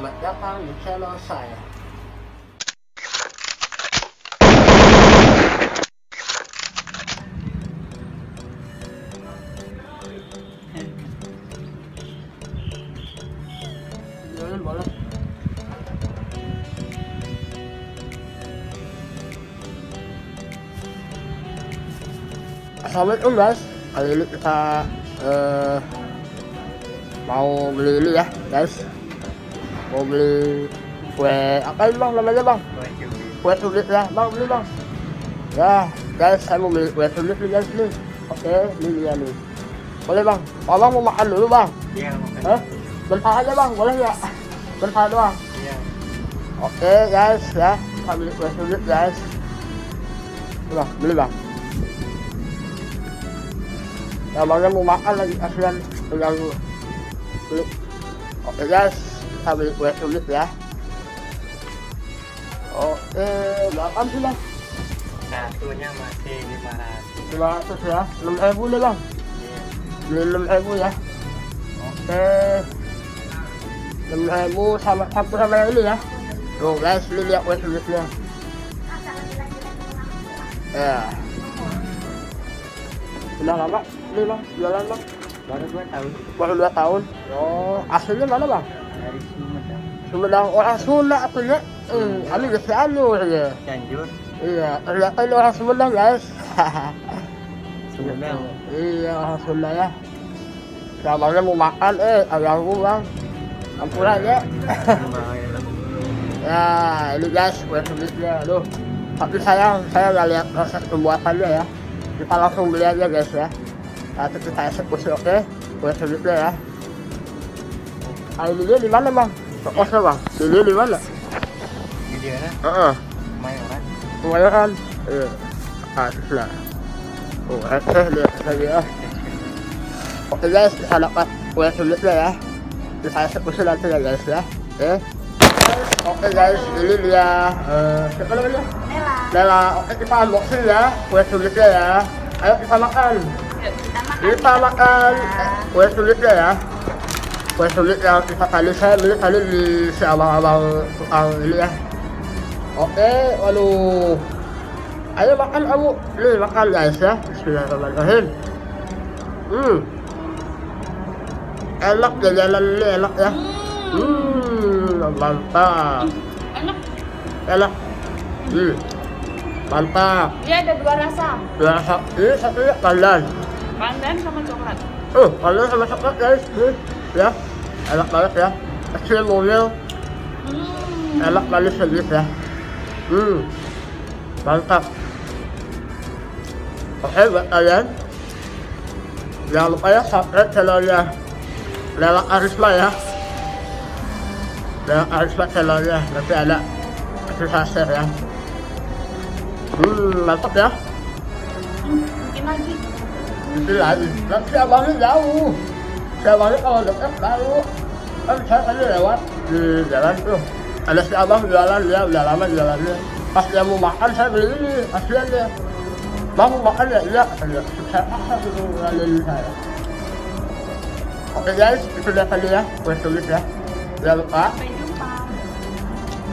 Selamat datang di channel saya. Boleh. Assalamualaikum guys, kali ini kita mau beli ini ya guys, mau beli kue apa ini bang namanya bang? Kue sulit ya bang, beli bang ya guys, saya mau beli kue sulit nih guys nih. Oke, ini dia nih, boleh bang? Abang mau makan dulu bang? Iya makan. Bentar aja bang, boleh ya? Bentar doang. Iya. Oke guys ya, kita beli kue sulit guys. Bang, beli bang. Ya bangnya mau makan lagi, kasihan mengganggu. Beli. Oke guys, kita beli kue sulit ya. Oke, berapa sih bang? Satunya masih 500. 500 ya, 6.000 nih bang. Iya. Beli 6.000 ya. Oke, 6.000 sama campur sama yang ini ya. Tuh guys, ini lihat kue sulitnya. Ya. Udah lama ini bang, jualan bang? Baru 2 tahun. Baru 2 tahun. Oh, aslinya mana bang? Dari Sumedang. Sumedang, orang Sunda aslinya. Kami di Cianjur ya. Cianjur. Iya, ternyata ini orang Sumedang guys. Sumedang. Iya, orang Sunda ya. Abangnya mau makan, agak bang. Ampuran ya. Ya, ini guys, kue sulitnya. Aduh, tapi saya nggak lihat proses pembuatannya ya. Kita langsung beli aja guys ya. Nanti kita eksekusi, oke? Kue sulitnya ya. Ini dia di mana bang? Tokosnya bang? Ini di mana? Di mana? Mayoran. Kemayoran. Iya. Lah. Oh, lihat lagi ya. Oke guys, kita dapat kue sulitnya ya. Kita eksekusi nanti ya guys ya. Oke guys, ini dia siapa namanya? Nela. Oke, kita unboxing ya kue sulitnya ya. Ayo kita makan. Kita makan kue sulitnya ya. Kue sulit yang saya beli tadi di si abang-abang tukang ini ya. Oke, waduh. Ayo makan kamu. Nih makan guys ya. Bismillahirrahmanirrahim. Enak jajanan ini, enak ya. Mantap. Enak. Mantap. Iya, ada 2 rasa. Rasa ini satunya pandan. Pandan sama coklat. Pandan sama coklat guys. Nih, ya. Enak banget ya. Kecil mobil. Enak manis sedikit ya. Mantap. Oke, buat kalian jangan lupa ya subscribe channelnya Nela Karisma ya. Nela Karisma channelnya, nanti ada share ya. Mantap ya. Bikin lagi. Bikin lagi. Nanti abangnya jauh. Si abangnya kalau deket baru. Kan saya tadi lewat di jalan tuh. Ada si abang jualan, dia udah lama jualannya. Pas dia mau makan saya beli ini, kasihan dia. Bang mau makan ya? Iya. Saya paksa gitu ngalilin saya. Oke guys, itu dia tadi ya, kue sulit ya. Jangan lupa Sampai jumpa.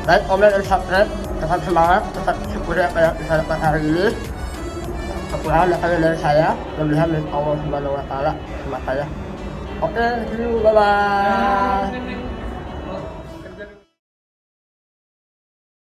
like, comment, dan subscribe. Tetap semangat, tetap syukur ya kayak bisa dapat hari ini. Kekurangan datangnya dari saya, kelebihan dari Allah Subhanahu wa Ta'ala sama saya. Oke, see you, bye bye.